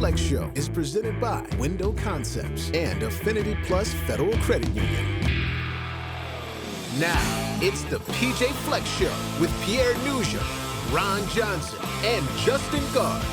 Fleck-Show is presented by Window Concepts and Affinity Plus Federal Credit Union. Now, it's the PJ Fleck-Show with Pierre Nugent, Ron Johnson, and Justin Gard.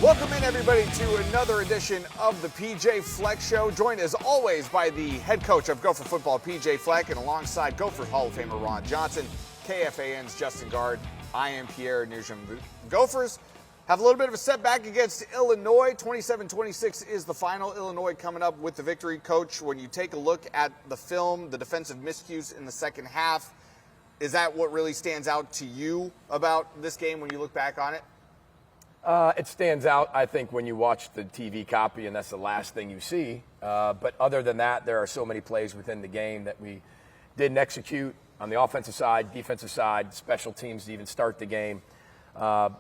Welcome in, everybody, to another edition of the PJ Fleck-Show. Joined, as always, by the head coach of Gopher-football, PJ Fleck, and alongside Gopher Hall of Famer Ron Johnson, KFAN's Justin Gard. I am Pierre Nugent. Gophers have a little bit of a setback against Illinois. 27-26 is the final. Illinois coming up with the victory. Coach, when you take a look at the film, the defensive miscues in the second half, is that what really stands out to you about this game when you look back on it? It stands out, I think, when you watch the TV copy, and that's the last thing you see. But other than that, there are so many plays within the game that we didn't execute on the offensive side, defensive side, special teams to even start the game.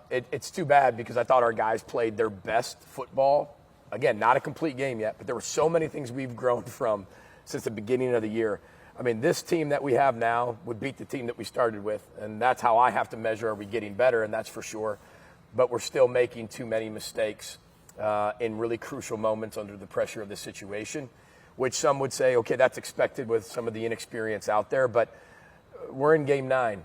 It's too bad because I thought our guys played their best football. Again, not a complete game yet, but there were so many things we've grown from since the beginning of the year. I mean, this team that we have now would beat the team that we started with, and that's how I have to measure, are we getting better, and that's for sure. But we're still making too many mistakes in really crucial moments under the pressure of the situation, which some would say, okay, that's expected with some of the inexperience out there, but we're in game 9.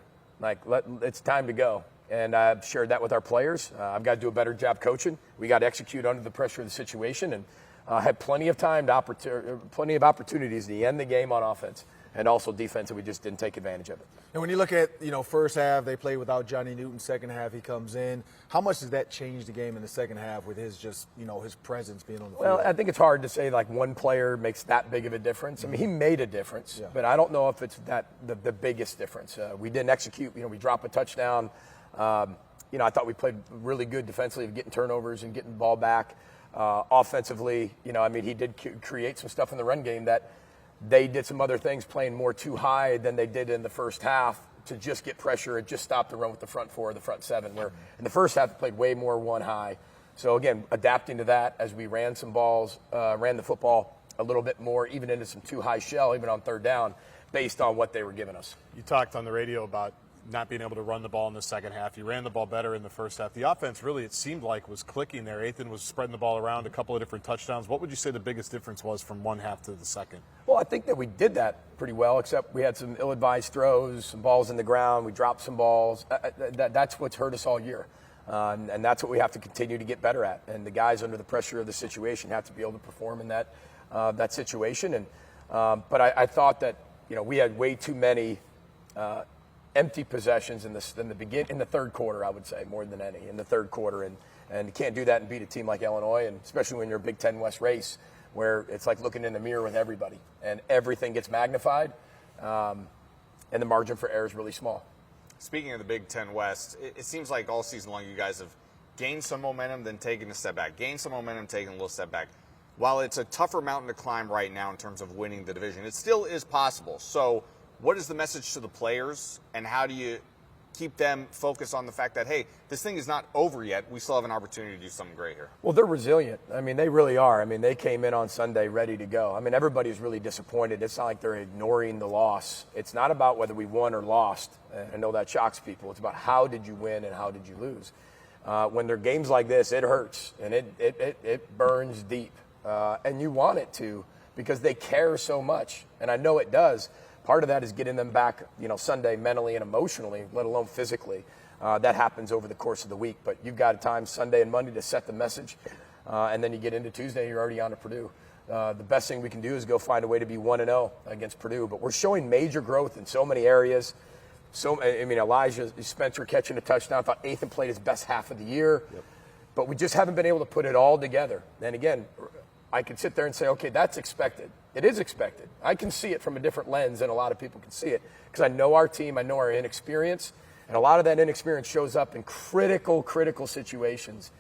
It's time to go. And I've shared that with our players. I've got to do a better job coaching. We got to execute under the pressure of the situation, and had plenty of time, plenty of opportunities to end the game on offense and also defense, and we just didn't take advantage of it. And when you look at, first half, they play without Johnny Newton. Second half, he comes in. How much does that change the game in the second half with his his presence being on the field? Well, I think it's hard to say one player makes that big of a difference. I mean, he made a difference, but I don't know if it's the biggest difference. We didn't execute. We dropped a touchdown. I thought we played really good defensively, getting turnovers and getting the ball back. Offensively, he did create some stuff in the run game that they did some other things, playing more too high than they did in the first half to just get pressure and just stop the run with the front 4, the front 7, where in the first half they played way more one high. So, again, adapting to that as we ran some balls, ran the football a little bit more, even into some too high shell, even on third down, based on what they were giving us. You talked on the radio about not being able to run the ball in the second half. You ran the ball better in the first half. The offense really, it seemed like, was clicking there. Ethan was spreading the ball around, a couple of different touchdowns. What would you say the biggest difference was from one half to the second? Well, I think that we did that pretty well, except we had some ill-advised throws, some balls in the ground. We dropped some balls. That's what's hurt us all year. And that's what we have to continue to get better at. And the guys under the pressure of the situation have to be able to perform in that situation. And but I thought that we had way too many empty possessions in the third quarter, I would say, more than any in the third quarter, and you can't do that and beat a team like Illinois, and especially when you're a Big Ten West race, where it's like looking in the mirror with everybody, and everything gets magnified, and the margin for error is really small. Speaking of the Big Ten West, it seems like all season long you guys have gained some momentum, then taken a step back, gained some momentum, taken a little step back. While it's a tougher mountain to climb right now in terms of winning the division, it still is possible. So what is the message to the players, and how do you keep them focused on the fact that, hey, this thing is not over yet. We still have an opportunity to do something great here? Well, they're resilient. I mean, they really are. I mean, they came in on Sunday ready to go. I mean, everybody's really disappointed. It's not like they're ignoring the loss. It's not about whether we won or lost. I know that shocks people. It's about how did you win and how did you lose. When there are games like this, it hurts, and it burns deep. And you want it to, because they care so much, and I know it does. Part of that is getting them back, Sunday mentally and emotionally, let alone physically. That happens over the course of the week. But you've got time Sunday and Monday to set the message, and then you get into Tuesday, you're already on to Purdue. The best thing we can do is go find a way to be 1-0 against Purdue. But we're showing major growth in so many areas. Elijah Spencer catching a touchdown. I thought Ethan played his best half of the year. Yep. But we just haven't been able to put it all together. And again, I can sit there and say, okay, that's expected. It is expected. I can see it from a different lens than a lot of people can see it, because I know our team, I know our inexperience, and a lot of that inexperience shows up in critical situations.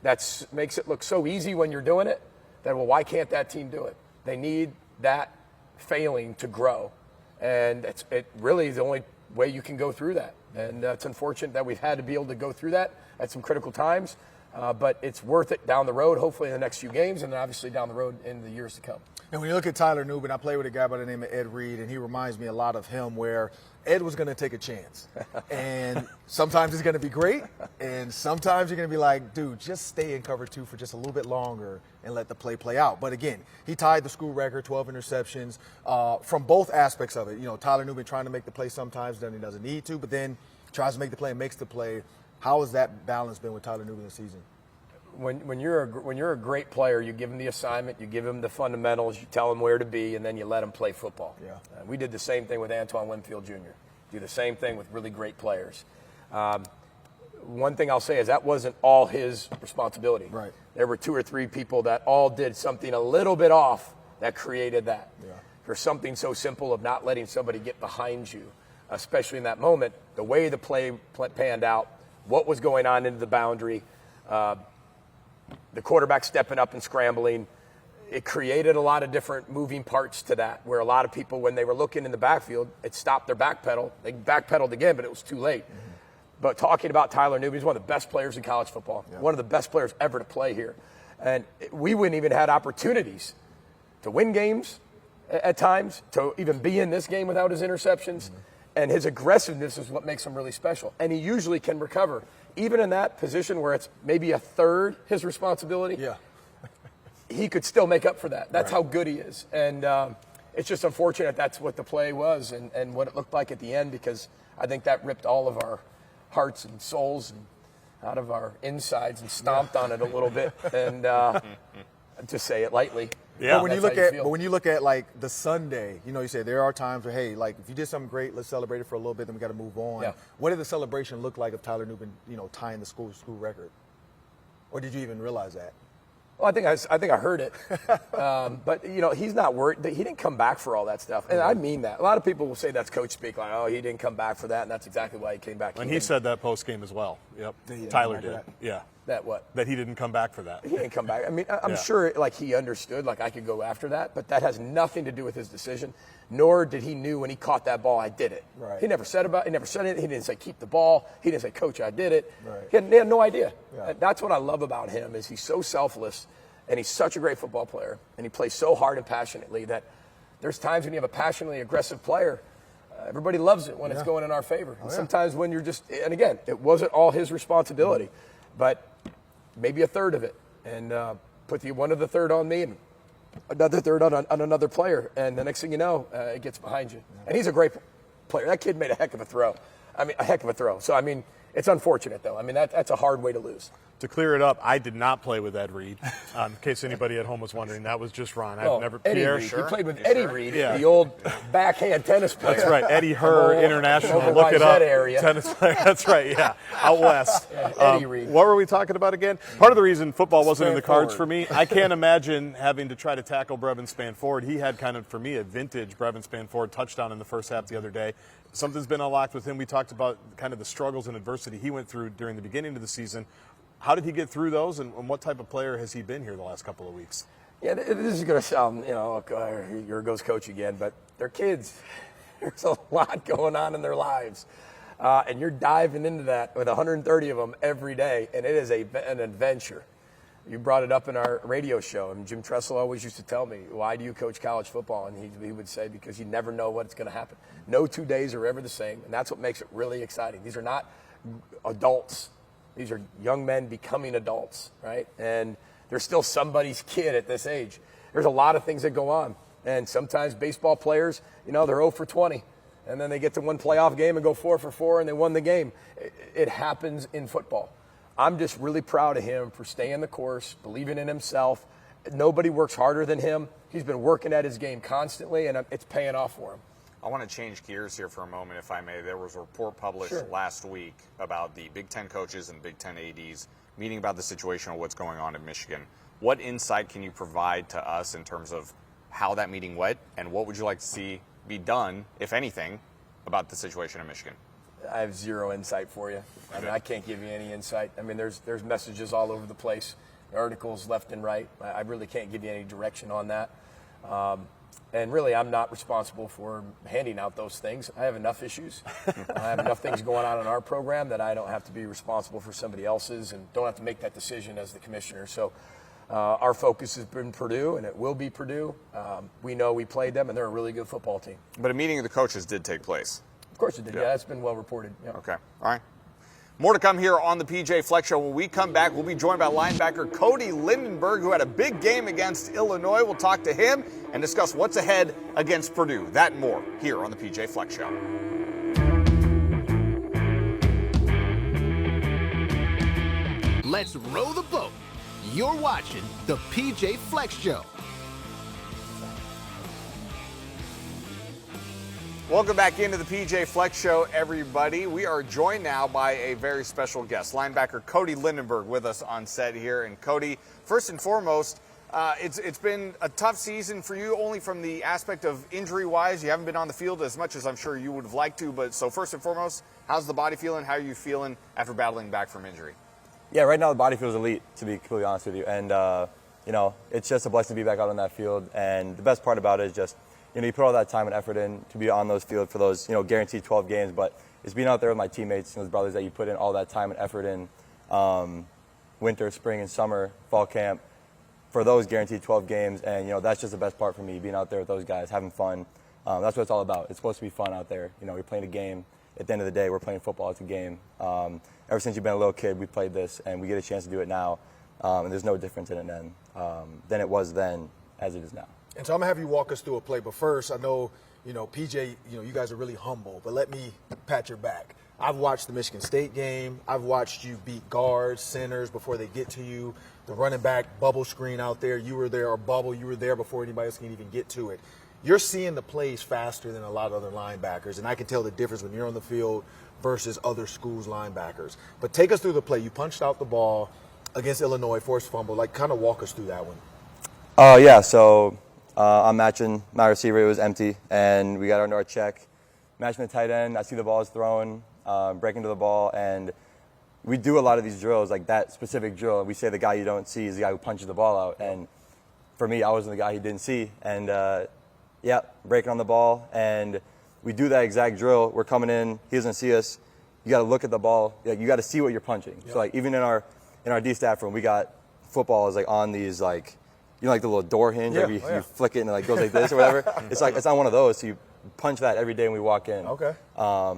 That makes it look so easy when you're doing it that, well, why can't that team do it? They need that failing to grow, and it really is the only way you can go through that. And it's unfortunate that we've had to be able to go through that at some critical times. But it's worth it down the road, hopefully in the next few games, and then obviously down the road in the years to come. And when you look at Tyler Nubin, I play with a guy by the name of Ed Reed, and he reminds me a lot of him, where Ed was going to take a chance. And sometimes it's going to be great, and sometimes you're going to be like, dude, just stay in cover 2 for just a little bit longer and let the play out. But again, he tied the school record, 12 interceptions, from both aspects of it. Tyler Nubin trying to make the play sometimes, then he doesn't need to, but then tries to make the play and makes the play. How has that balance been with Tyler Nubin this season? When you're a great player, you give him the assignment, you give him the fundamentals, you tell him where to be, and then you let him play football. Yeah. We did the same thing with Antoine Winfield Jr. Do the same thing with really great players. One thing I'll say is that wasn't all his responsibility. Right. There were 2 or 3 people that all did something a little bit off that created that. Yeah. For something so simple of not letting somebody get behind you, especially in that moment, the way the play panned out, what was going on into the boundary, the quarterback stepping up and scrambling, it created a lot of different moving parts to that, where a lot of people, when they were looking in the backfield, it stopped their backpedal. They backpedaled again, but it was too late. Mm-hmm. But talking about Tyler Nubin, he's one of the best players in college football, one of the best players ever to play here. And we wouldn't even had opportunities to win games at times, to even be in this game without his interceptions. Mm-hmm. And his aggressiveness is what makes him really special. And he usually can recover. Even in that position where it's maybe a third his responsibility, he could still make up for that. That's how good he is. And it's just unfortunate that's what the play was and what it looked like at the end, because I think that ripped all of our hearts and souls and out of our insides and stomped on it a little bit. And to say it lightly. Yeah. But when you look at like the Sunday, you say there are times where, hey, like if you did something great, let's celebrate it for a little bit, then we got to move on. Yeah. What did the celebration look like of Tyler Nubin, tying the school record? Or did you even realize that? Well, I think I heard it, but he's not worried. He didn't come back for all that stuff, and I mean that. A lot of people will say that's coach speak, like, oh, he didn't come back for that, and that's exactly why he came back. And he said that post game as well. Yep, Tyler did. Yeah. That what? That he didn't come back for that. He didn't come back. I mean, I'm sure like he understood, like I could go after that, but that has nothing to do with his decision. Nor did he knew when he caught that ball, I did it. Right. He never said it. He didn't say keep the ball. He didn't say, coach, I did it. Right. He had no idea. Yeah. That's what I love about him is he's so selfless, and he's such a great football player, and he plays so hard and passionately that there's times when you have a passionately aggressive player, everybody loves it when it's going in our favor. And sometimes when you're just, and again, it wasn't all his responsibility, but maybe a third of it, and put one of the third on me and another third on another player, and the next thing you know, it gets behind you. And he's a great player. That kid made a heck of a throw. So, it's unfortunate, though. That's a hard way to lose. To clear it up, I did not play with Ed Reed. In case anybody at home was wondering, that was just Ron. I've never. Eddie Pierre, Reed. sure. He played with Eddie Reed, the old backhand tennis player. That's right, Eddie Herr, international. Over Look it up. area. Tennis player. That's right. Yeah, out west. Eddie Reed. What were we talking about again? Part of the reason football wasn't in the cards for me, I can't imagine having to try to tackle Brevin Spanford. He had kind of, for me, a vintage Brevin Spanford touchdown in the first half the other day. Something's been unlocked with him. We talked about kind of the struggles and adversity he went through during the beginning of the season. How did he get through those, and what type of player has he been here the last couple of weeks? Yeah, this is going to sound, here goes coach again, but they're kids. There's a lot going on in their lives. And you're diving into that with 130 of them every day, and it is an adventure. You brought it up in our radio show, and Jim Tressel always used to tell me, why do you coach college football? And he would say, because you never know what's going to happen. No 2 days are ever the same, and that's what makes it really exciting. These are not adults. These are young men becoming adults, right? And they're still somebody's kid at this age. There's a lot of things that go on. And sometimes baseball players, they're 0 for 20. And then they get to one playoff game and go 4 for 4, and they won the game. It happens in football. I'm just really proud of him for staying the course, believing in himself. Nobody works harder than him. He's been working at his game constantly, and it's paying off for him. I want to change gears here for a moment, if I may. There was a report published last week about the Big Ten coaches and Big Ten ADs meeting about the situation of what's going on in Michigan. What insight can you provide to us in terms of how that meeting went, and what would you like to see be done, if anything, about the situation in Michigan? I have zero insight for you. I can't give you any insight. There's messages all over the place, articles left and right. I really can't give you any direction on that. And really, I'm not responsible for handing out those things. I have enough issues. I have enough things going on in our program that I don't have to be responsible for somebody else's and don't have to make that decision as the commissioner. So our focus has been Purdue, and it will be Purdue. We know we played them, and they're a really good football team. But a meeting of the coaches did take place. Of course it did. Yeah, it's been well reported. Yeah. Okay. All right. More to come here on the PJ Fleck Show. When we come back, we'll be joined by linebacker Cody Lindenberg, who had a big game against Illinois. We'll talk to him and discuss what's ahead against Purdue. That and more here on the PJ Fleck Show. Let's row the boat. You're watching the PJ Fleck Show. Welcome back into the PJ Fleck Show, everybody. We are joined now by a very special guest, linebacker Cody Lindenberg, with us on set here. And Cody, first and foremost, it's been a tough season for you, only from the aspect of injury-wise. You haven't been on the field as much as I'm sure you would have liked to. But so first and foremost, how's the body feeling? How are you feeling after battling back from injury? Yeah, right now the body feels elite, to be completely honest with you. And, it's just a blessing to be back out on that field. And the best part about it is just, you put all that time and effort in to be on those fields for those, guaranteed 12 games. But it's being out there with my teammates and those brothers that you put in all that time and effort in winter, spring, and summer, fall camp for those guaranteed 12 games. And, that's just the best part for me, being out there with those guys, having fun. That's what it's all about. It's supposed to be fun out there. You're playing a game. At the end of the day, we're playing football. It's a game. Ever since you've been a little kid, we played this, and we get a chance to do it now. And there's no difference in it than it was then as it is now. And so I'm going to have you walk us through a play. But first, I know, PJ, you guys are really humble. But let me pat your back. I've watched the Michigan State game. I've watched you beat guards, centers before they get to you. The running back bubble screen out there, you were there, or bubble, you were there before anybody else can even get to it. You're seeing the plays faster than a lot of other linebackers. And I can tell the difference when you're on the field versus other schools' linebackers. But take us through the play. You punched out the ball against Illinois, forced fumble. Kind of walk us through that one. Yeah, so I'm matching my receiver. It was empty, and we got under our check. Matching the tight end. I see the ball is thrown, breaking to the ball, and we do a lot of these drills, like that specific drill. We say the guy you don't see is the guy who punches the ball out. And for me, I wasn't the guy he didn't see. And, breaking on the ball, and we do that exact drill. We're coming in. He doesn't see us. You got to look at the ball. You got to see what you're punching. Yep. So, even in our D-staff room, we got footballs, on these, the little door hinge. Yeah. You flick it and it goes like this or whatever. It's on one of those. So you punch that every day when we walk in. Okay.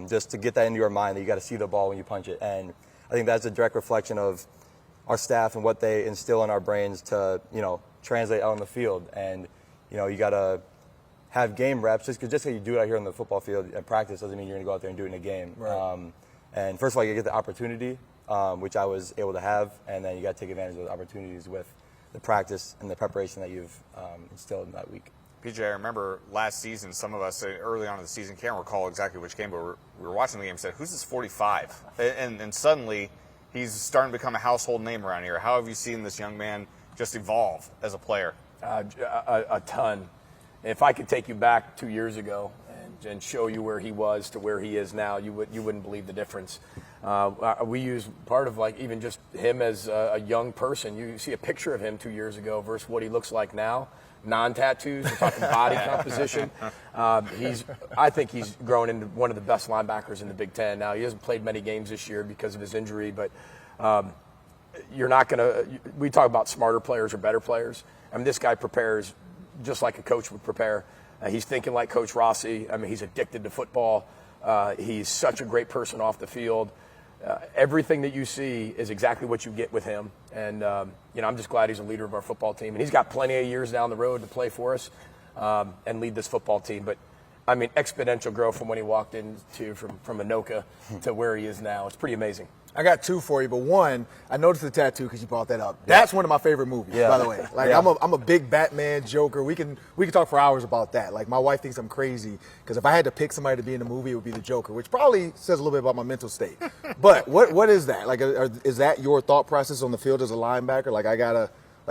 Just to get that into your mind that you got to see the ball when you punch it. And I think that's a direct reflection of our staff and what they instill in our brains to, translate out on the field. And, you got to have game reps. Just because you do it out here on the football field and practice doesn't mean you're going to go out there and do it in a game. Right. And first of all, you get the opportunity, which I was able to have, and then you got to take advantage of those opportunities with the practice and the preparation that you've instilled in that week. PJ, I remember last season, some of us early on in the season, can't recall exactly which game, but we were watching the game and said, who's this 45? And suddenly he's starting to become a household name around here. How have you seen this young man just evolve as a player? A ton. If I could take you back 2 years ago and show you where he was to where he is now, you wouldn't believe the difference. We use part of even just him as a young person. You see a picture of him 2 years ago versus what he looks like now. Non-tattoos, we're talking body composition. I think he's grown into one of the best linebackers in the Big Ten. Now, he hasn't played many games this year because of his injury, but you're not going to – we talk about smarter players or better players. This guy prepares just like a coach would prepare. He's thinking like Coach Rossi. He's addicted to football. He's such a great person off the field. Everything that you see is exactly what you get with him. And, I'm just glad he's a leader of our football team. And he's got plenty of years down the road to play for us and lead this football team. But, exponential growth from when he walked into from Anoka to where he is now. It's pretty amazing. I got two for you, but one, I noticed the tattoo because you brought that up. That's one of my favorite movies, by the way. I'm a big Batman, Joker. We can talk for hours about that. My wife thinks I'm crazy because if I had to pick somebody to be in the movie, it would be the Joker, which probably says a little bit about my mental state. But what is that? Is that your thought process on the field as a linebacker?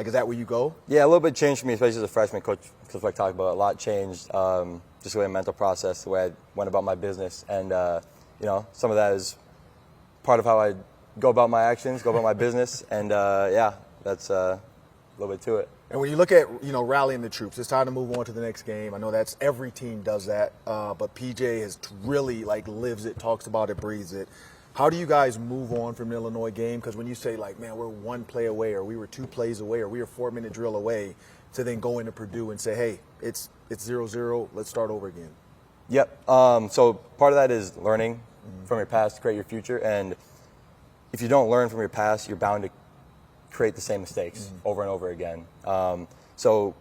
Is that where you go? Yeah, a little bit changed for me, especially as a freshman. Coach like talked about, a lot changed. Just the way my mental process, the way I went about my business, and some of that is part of how I go about my actions, go about my business, and that's a little bit to it. And when you look at, rallying the troops, it's time to move on to the next game. I know that's every team does that, but PJ has really lives it, talks about it, breathes it. How do you guys move on from the Illinois game? Because when you say man, we're one play away, or we were 2 plays away, or we were 4-minute drill away, to then go into Purdue and say, hey, it's 0-0, let's start over again. Yep. So part of that is learning from your past to create your future. And if you don't learn from your past, you're bound to create the same mistakes over and over again. So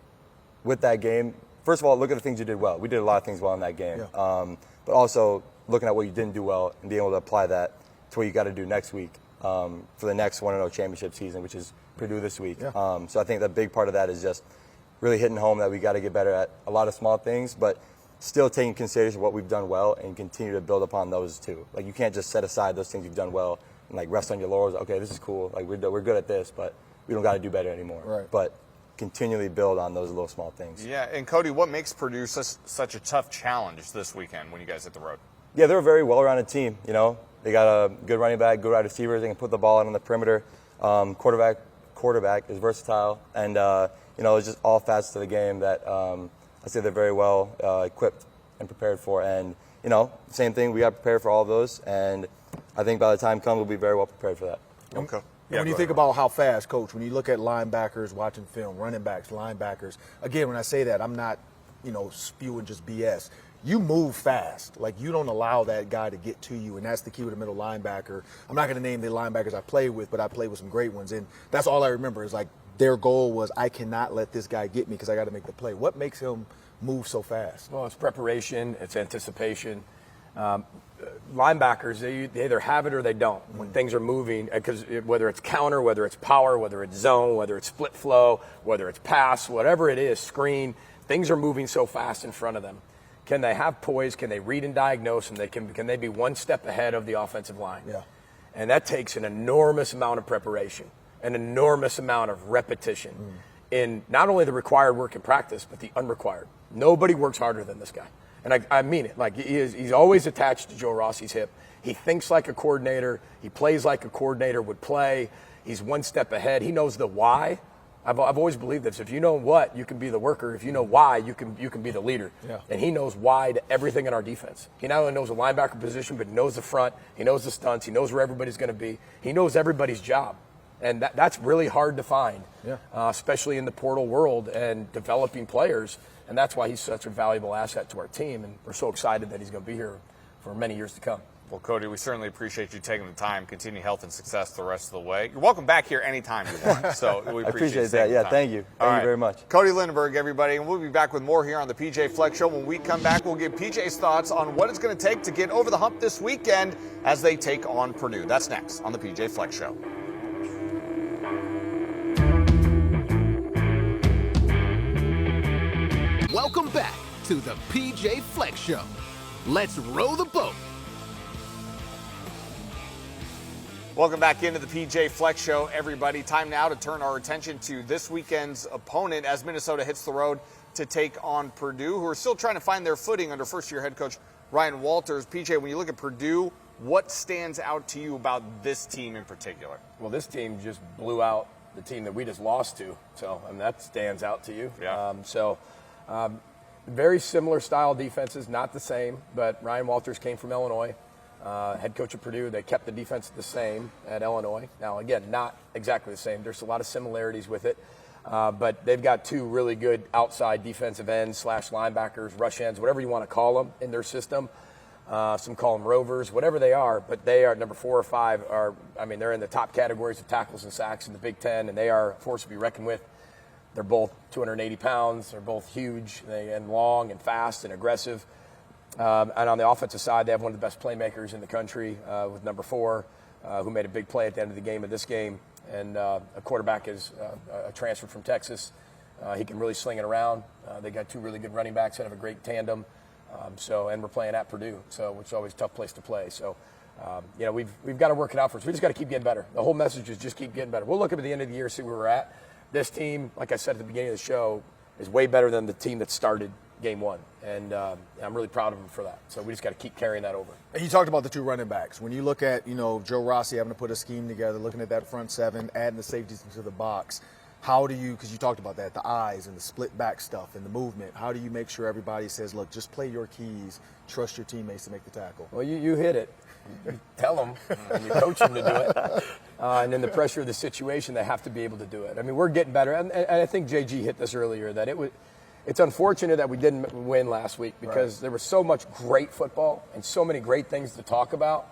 with that game, first of all, look at the things you did well. We did a lot of things well in that game. Yeah. But also looking at what you didn't do well and being able to apply that to what you got to do next week for the next 1-0 championship season, which is Purdue this week. Yeah. So I think the big part of that is just really hitting home that we got to get better at a lot of small things, but still taking consideration of what we've done well and continue to build upon those too. You can't just set aside those things you've done well and rest on your laurels. Okay, this is cool. We're good at this, but we don't got to do better anymore. Right. But continually build on those little small things. Yeah, and Cody, what makes Purdue such a tough challenge this weekend when you guys hit the road? Yeah, they're a very well-rounded team. They got a good running back, good wide receivers. They can put the ball out on the perimeter. Quarterback is versatile, and it's just all facets of the game that I say they're very well equipped and prepared for. And same thing, we got prepared for all of those, and I think by the time comes, we'll be very well prepared for that. Okay. When you think about how fast, Coach, when you look at linebackers watching film, running backs, linebackers, again, when I say that, I'm not, spewing just BS. You move fast. You don't allow that guy to get to you, and that's the key with a middle linebacker. I'm not going to name the linebackers I played with, but I played with some great ones, and that's all I remember is their goal was, I cannot let this guy get me because I got to make the play. What makes him move so fast? Well, it's preparation, it's anticipation. Linebackers, they either have it or they don't when things are moving, because whether it's counter, whether it's power, whether it's zone, whether it's split flow, whether it's pass, whatever it is, screen, things are moving so fast in front of them. Can they have poise? Can they read and diagnose? And can they be one step ahead of the offensive line? Yeah. And that takes an enormous amount of preparation, an enormous amount of repetition in not only the required work in practice, but the unrequired. Nobody works harder than this guy. And I mean it. He's always attached to Joe Rossi's hip. He thinks like a coordinator. He plays like a coordinator would play. He's one step ahead. He knows the why. I've always believed this. If you know what, you can be the worker. If you know why, you can be the leader. Yeah. And he knows why to everything in our defense. He not only knows the linebacker position, but he knows the front. He knows the stunts. He knows where everybody's going to be. He knows everybody's job. And that's really hard to find, especially in the portal world and developing players. And that's why he's such a valuable asset to our team. And we're so excited that he's going to be here for many years to come. Well, Cody, we certainly appreciate you taking the time. Continue health and success the rest of the way. You're welcome back here anytime you want. So we appreciate that. Yeah, thank you. Thank you very much. Cody Lindenberg, everybody. And we'll be back with more here on the PJ Fleck Show. When we come back, we'll give PJ's thoughts on what it's going to take to get over the hump this weekend as they take on Purdue. That's next on the PJ Fleck Show. Welcome back to the PJ Fleck Show. Let's row the boat. Welcome back into the PJ Fleck Show, everybody. Time now to turn our attention to this weekend's opponent as Minnesota hits the road to take on Purdue, who are still trying to find their footing under first-year head coach Ryan Walters. PJ, when you look at Purdue, what stands out to you about this team in particular? Well, this team just blew out the team that we just lost to. So, that stands out to you. Yeah. Very similar style defenses, not the same, but Ryan Walters came from Illinois. Head coach of Purdue, they kept the defense the same at Illinois. Now, again, not exactly the same. There's a lot of similarities with it. But they've got two really good outside defensive ends / linebackers, rush ends, whatever you want to call them in their system. Some call them rovers, whatever they are. But they are number 4 or 5. They're in the top categories of tackles and sacks in the Big Ten, and they are a force to be reckoned with. They're both 280 pounds. They're both huge and long and fast and aggressive. And on the offensive side, they have one of the best playmakers in the country with number 4, who made a big play at the end of the game of this game. And a quarterback is a transfer from Texas. He can really sling it around. They got 2 really good running backs that have a great tandem. And we're playing at Purdue, which is always a tough place to play. So, we've got to work it out for us. We just got to keep getting better. The whole message is just keep getting better. We'll look at the end of the year, see where we're at. This team, like I said at the beginning of the show, is way better than the team that started game 1. And I'm really proud of them for that. So we just got to keep carrying that over. And you talked about the 2 running backs. When you look at, Joe Rossi having to put a scheme together, looking at that front 7, adding the safeties into the box, how do you, because you talked about that, the eyes and the split back stuff and the movement, how do you make sure everybody says, look, just play your keys, trust your teammates to make the tackle? Well, you hit it. You tell them and you coach them to do it. And in the pressure of the situation, they have to be able to do it. I mean, we're getting better. And I think JG hit this earlier, that it's unfortunate that we didn't win last week because there was so much great football and so many great things to talk about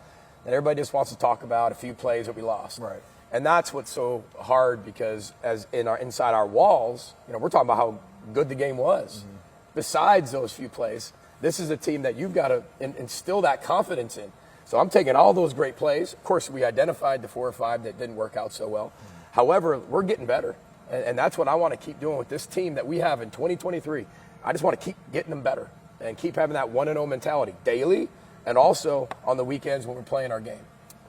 that everybody just wants to talk about a few plays that we lost. Right. And that's what's so hard, because as inside our walls, we're talking about how good the game was. Mm-hmm. Besides those few plays, this is a team that you've got to instill that confidence in. So I'm taking all those great plays. Of course, we identified the 4 or 5 that didn't work out so well. Mm-hmm. However, we're getting better. And that's what I want to keep doing with this team that we have in 2023. I just want to keep getting them better and keep having that 1-0 mentality daily and also on the weekends when we're playing our game.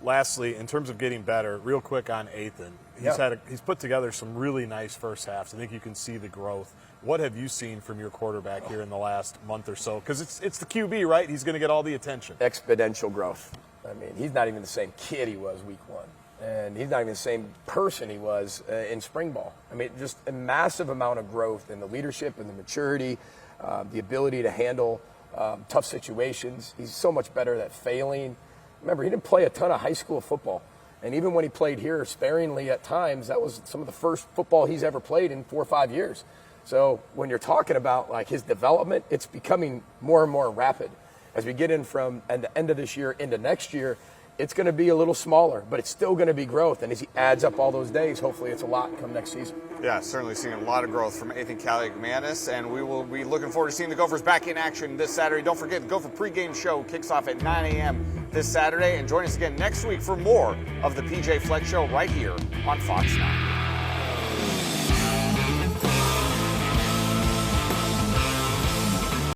Lastly, in terms of getting better, real quick on Ethan. He's put together some really nice first halves. I think you can see the growth. What have you seen from your quarterback here in the last month or so? Because it's the QB, right? He's going to get all the attention. Exponential growth. I mean, he's not even the same kid he was week 1. And he's not even the same person he was in spring ball. I mean, just a massive amount of growth in the leadership and the maturity, the ability to handle tough situations. He's so much better at failing. Remember, he didn't play a ton of high school football. And even when he played here sparingly at times, that was some of the first football he's ever played in 4 or 5 years. So when you're talking about like his development, it's becoming more and more rapid. As we get in from the end of this year into next year, it's going to be a little smaller, but it's still going to be growth. And as he adds up all those days, hopefully it's a lot come next season. Yeah, certainly seeing a lot of growth from Ethan Kaliakmanis, and we will be looking forward to seeing the Gophers back in action this Saturday. Don't forget, the Gopher pregame show kicks off at 9 a.m. this Saturday, and join us again next week for more of the PJ Fleck Show right here on Fox 9.